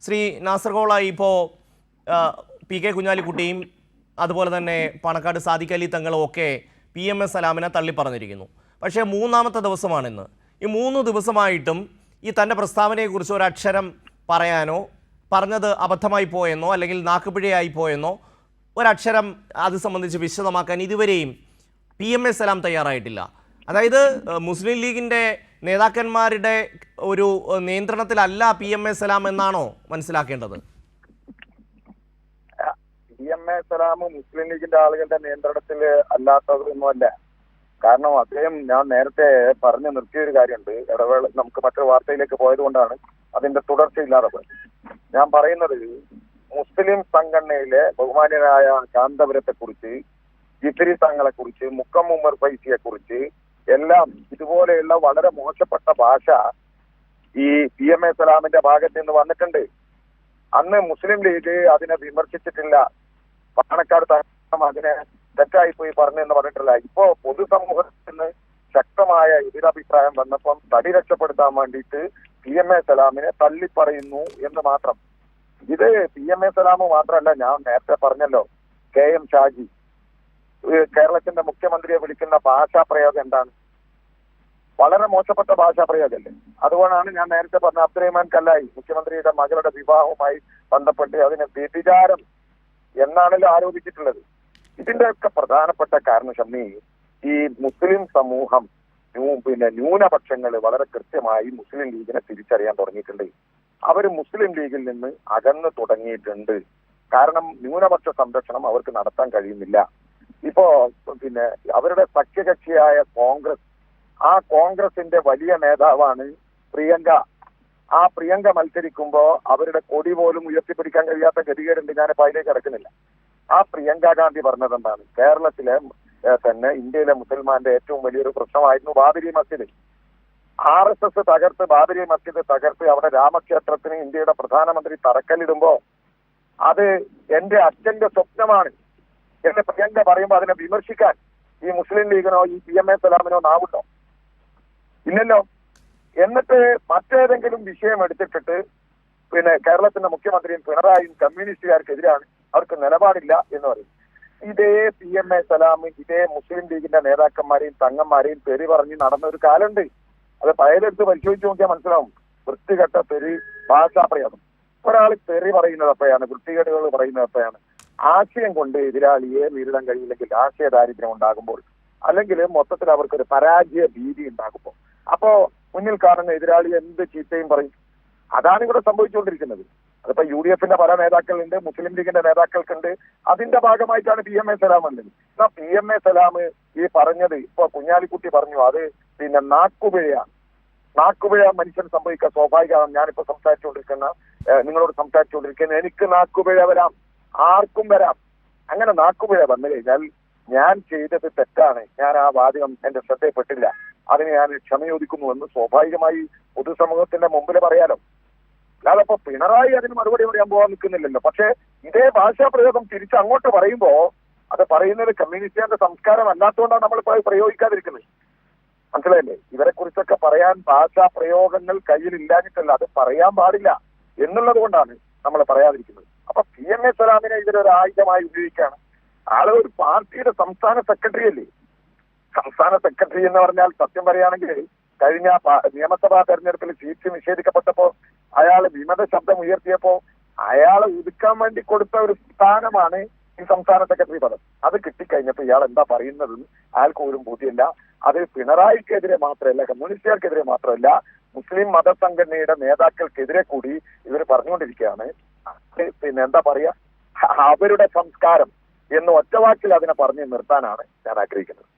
ശ്രീ നാസർഗോള, ഇപ്പോൾ P K കുഞ്ഞാലിക്കുട്ടിയും അതുപോലെ തന്നെ പാണക്കാട് സാദിഖ് അലി തങ്ങളും ഒക്കെ PMS സലാമിനെ തള്ളിപ്പറഞ്ഞിരിക്കുന്നു. പക്ഷേ മൂന്നാമത്തെ ദിവസമാണിന്ന്. ഈ 3 ദിവസമായിട്ടും ഈ തൻ്റെ പ്രസ്താവനയെക്കുറിച്ച് ഒരക്ഷരം പറയാനോ, പറഞ്ഞത് അബദ്ധമായി പോയെന്നോ അല്ലെങ്കിൽ നാക്കുപിഴയായി പോയെന്നോ ഒരക്ഷരം അത് സംബന്ധിച്ച് വിശദമാക്കാൻ ഇതുവരെയും PMS സലാം തയ്യാറായിട്ടില്ല. അതായത് മുസ്ലിം ലീഗിൻ്റെ നേതാക്കന്മാരുടെ ഒരു നിയന്ത്രണത്തിലല്ല PMS സലാം എന്നാണോ മനസ്സിലാക്കേണ്ടത്? PMS സലാം മുസ്ലിം ലീഗിന്റെ ആളുകളുടെ നിയന്ത്രണത്തിൽ അല്ലാത്തതൊന്നുമല്ല. കാരണം അദ്ദേഹം, ഞാൻ നേരത്തെ പറഞ്ഞു നിർത്തിയ ഒരു കാര്യമുണ്ട്, ഇടവേള നമുക്ക് മറ്റൊരു വാർത്തയിലേക്ക് പോയത് കൊണ്ടാണ് അതിന്റെ തുടർച്ചയില്ലാതെ പോയത്. ഞാൻ പറയുന്നത്, മുസ്ലിം സംഘടനയിലെ ബഹുമാന്യനായ കാന്തപുരത്തെ കുറിച്ച്, ജിഫ്രി തങ്ങളെ കുറിച്ച്, മുക്കം ഉമർ ഫൈസിയെ കുറിച്ച് എല്ലാം ഇതുപോലെയുള്ള വളരെ മോശപ്പെട്ട ഭാഷ ഈ PMS സലാമിന്റെ ഭാഗത്ത് നിന്ന് വന്നിട്ടുണ്ട്. അന്ന് മുസ്ലിം ലീഗ് അതിനെ വിമർശിച്ചിട്ടില്ല. പാണക്കാട് അതിനെ തെറ്റായി പോയി പറഞ്ഞെന്ന് പറഞ്ഞിട്ടില്ല. ഇപ്പോ പൊതുസമൂഹത്തിൽ നിന്ന് ശക്തമായ എതിരഭിപ്രായം വന്നപ്പം തടി രക്ഷപ്പെടുത്താൻ വേണ്ടിയിട്ട് PMS സലാമിനെ തള്ളിപ്പറയുന്നു എന്ന് മാത്രം. ഇത് PMS സലാം മാത്രമല്ല, ഞാൻ നേരത്തെ പറഞ്ഞല്ലോ, KM ഷാജി കേരളത്തിന്റെ മുഖ്യമന്ത്രിയെ വിളിക്കുന്ന ഭാഷാ പ്രയോഗം എന്താണ്? വളരെ മോശപ്പെട്ട ഭാഷാ പ്രയോഗമല്ലേ? അതുകൊണ്ടാണ് ഞാൻ നേരത്തെ പറഞ്ഞ അബ്ദുറഹ്മാൻ കല്ലായി മുഖ്യമന്ത്രിയുടെ മകളുടെ വിവാഹവുമായി ബന്ധപ്പെട്ട് അതിനെ വ്യഭിചാരം എന്നാണല്ലോ ആരോപിച്ചിട്ടുള്ളത്. ഇതിന്റെയൊക്കെ പ്രധാനപ്പെട്ട കാരണം ഷമ്മി, ഈ മുസ്ലിം സമൂഹം ന്യൂനപക്ഷങ്ങൾ വളരെ കൃത്യമായി മുസ്ലിം ലീഗിനെ തിരിച്ചറിയാൻ തുടങ്ങിയിട്ടുണ്ട്. അവർ മുസ്ലിം ലീഗിൽ നിന്ന് അകന്നു തുടങ്ങിയിട്ടുണ്ട്. കാരണം ന്യൂനപക്ഷ സംരക്ഷണം അവർക്ക് നടത്താൻ കഴിയുന്നില്ല. ഇപ്പോ അവരുടെ സഖ്യകക്ഷിയായ കോൺഗ്രസ്, ആ കോൺഗ്രസിന്റെ വലിയ നേതാവാണ് പ്രിയങ്ക. ആ പ്രിയങ്ക മത്സരിക്കുമ്പോ അവരുടെ കൊടി പോലും ഉയർത്തിപ്പിടിക്കാൻ കഴിയാത്ത ഗതികേടുണ്ട്. ഞാനിപ്പോ അതിലേക്ക് കിടക്കുന്നില്ല. ആ പ്രിയങ്ക ഗാന്ധി പറഞ്ഞത് എന്താണ്? കേരളത്തിലെ തന്നെ ഇന്ത്യയിലെ മുസൽമാന്റെ ഏറ്റവും വലിയൊരു പ്രശ്നമായിരുന്നു ബാബരി മസ്ജിദ്. RSS തകർത്ത്, ബാബരി മസ്ജിദ് തകർത്ത് അവിടെ രാമക്ഷേത്രത്തിന് ഇന്ത്യയുടെ പ്രധാനമന്ത്രി തറക്കല്ലിടുമ്പോ അത് എന്റെ അച്ഛന്റെ സ്വപ്നമാണ് എന്ന് പ്രിയങ്ക പറയുമ്പോൾ അതിനെ വിമർശിക്കാൻ ഈ മുസ്ലിം ലീഗിനോ ഈ PMS സലാമിനോ നാവുണ്ടോ? ഇല്ലല്ലോ. എന്നിട്ട് മറ്റേതെങ്കിലും വിഷയം എടുത്തിട്ടിട്ട് കേരളത്തിന്റെ മുഖ്യമന്ത്രിയും പിണറായിയും കമ്മ്യൂണിസ്റ്റുകാർക്കെതിരാണ്, അവർക്ക് നിലപാടില്ല എന്ന് പറയും. ഇതേ PMS സലാം ഇതേ മുസ്ലിം ലീഗിന്റെ നേതാക്കന്മാരെയും തങ്ങന്മാരെയും തെറി പറഞ്ഞ് നടന്ന ഒരു കാലുണ്ട്. അത് പയലെടുത്ത് പരിശോധിച്ച് നോക്കിയാൽ മനസ്സിലാവും. വൃത്തികെട്ട തെറി ഭാഷാ പ്രയോഗം. ഒരാൾ തെറി പറയുന്നത് അപ്പോഴാണ്, വൃത്തികേടുകൾ പറയുന്നത് അപ്പോഴാണ്. ആശയം കൊണ്ട് എതിരാളിയെ നേരിടാൻ കഴിയില്ലെങ്കിൽ, ആശയ ദാരിദ്ര്യം ഉണ്ടാകുമ്പോൾ, അല്ലെങ്കിൽ മൊത്തത്തിൽ അവർക്കൊരു പരാജയ ഭീതി ഉണ്ടാകുമ്പോൾ, അപ്പോ മുന്നിൽ കാണുന്ന എതിരാളി എന്ത് ചീത്തയും പറയും. അതാണ് ഇവിടെ സംഭവിച്ചുകൊണ്ടിരിക്കുന്നത്. അതിപ്പോ UDF-ന്റെ പല നേതാക്കളുണ്ട്, മുസ്ലിം ലീഗിന്റെ നേതാക്കൾക്കുണ്ട്. അതിന്റെ ഭാഗമായിട്ടാണ് PMS സലാം വന്നത്. എന്നാ PMS സലാം ഈ പറഞ്ഞത്, ഇപ്പൊ കുഞ്ഞാലിക്കുട്ടി പറഞ്ഞു, അത് നാക്കുപിഴയാണ്. നാക്കുപിഴ മനുഷ്യൻ സംഭവിക്കുക സ്വാഭാവികമാണ്. ഞാനിപ്പോ നിങ്ങളോട് സംസാരിച്ചുകൊണ്ടിരിക്കുന്ന എനിക്ക് നാക്കുപിഴ വരാം, ആർക്കും വരാം. അങ്ങനെ നാക്കുപിഴ വന്നു കഴിഞ്ഞാൽ ഞാൻ ചെയ്തത് തെറ്റാണ്, ഞാൻ ആ വാചകം എന്റെ ശ്രദ്ധയിൽപ്പെട്ടില്ല, അതിന് ഞാൻ ക്ഷമയോദിക്കുന്നുവെന്ന് സ്വാഭാവികമായി പൊതുസമൂഹത്തിന്റെ മുമ്പിൽ പറയാലോ. അല്ലാതെ ഇപ്പൊ പിണറായി അതിന് മറുപടി പറയാൻ പോകാൻ നിൽക്കുന്നില്ലല്ലോ. പക്ഷെ ഇതേ ഭാഷാ പ്രയോഗം തിരിച്ച് അങ്ങോട്ട് പറയുമ്പോ അത് പറയുന്നത് കമ്മ്യൂണിസ്റ്റുകാരുടെ സംസ്കാരം അല്ലാത്തതുകൊണ്ടാണ് നമ്മളിപ്പോ പ്രയോഗിക്കാതിരിക്കുന്നത്. മനസ്സിലായില്ലേ? ഇവരെ കുറിച്ചൊക്കെ പറയാൻ ഭാഷാ പ്രയോഗങ്ങൾ കയ്യിലില്ലാഞ്ഞിട്ടല്ല, അത് പറയാൻ പാടില്ല എന്നുള്ളത് കൊണ്ടാണ് നമ്മൾ പറയാതിരിക്കുന്നത്. അപ്പൊ PMS സലാമിനെ ഇതിലൊരു ആയുധമായി ഉപയോഗിക്കുകയാണ്. ആള് ഒരു പാർട്ടിയുടെ സംസ്ഥാന സെക്രട്ടറി അല്ലേ? സംസ്ഥാന സെക്രട്ടറി എന്ന് പറഞ്ഞാൽ സത്യം പറയുകയാണെങ്കിൽ കഴിഞ്ഞ നിയമസഭാ തെരഞ്ഞെടുപ്പിൽ സീറ്റ് നിഷേധിക്കപ്പെട്ടപ്പോ അയാൾ വിമത ശബ്ദം ഉയർത്തിയപ്പോ അയാളെ ഒതുക്കാൻ വേണ്ടി കൊടുത്ത ഒരു സ്ഥാനമാണ് ഈ സംസ്ഥാന സെക്രട്ടറി പദം. അത് കിട്ടിക്കഴിഞ്ഞപ്പോ ഇയാൾ എന്താ പറയുന്നതെന്ന് അയാൾക്ക് പോലും ബോധ്യമില്ല. അത് പിണറായിക്കെതിരെ മാത്രമല്ല, കമ്മ്യൂണിസ്റ്റുകാർക്കെതിരെ മാത്രമല്ല, മുസ്ലിം മതസംഘടനയുടെ നേതാക്കൾക്കെതിരെ കൂടി ഇവർ പറഞ്ഞുകൊണ്ടിരിക്കുകയാണ്. എന്താ പറയാ, അവരുടെ സംസ്കാരം എന്ന് ഒറ്റവാക്കിൽ അതിനെ പറഞ്ഞു നിർത്താനാണ് ഞാൻ ആഗ്രഹിക്കുന്നത്.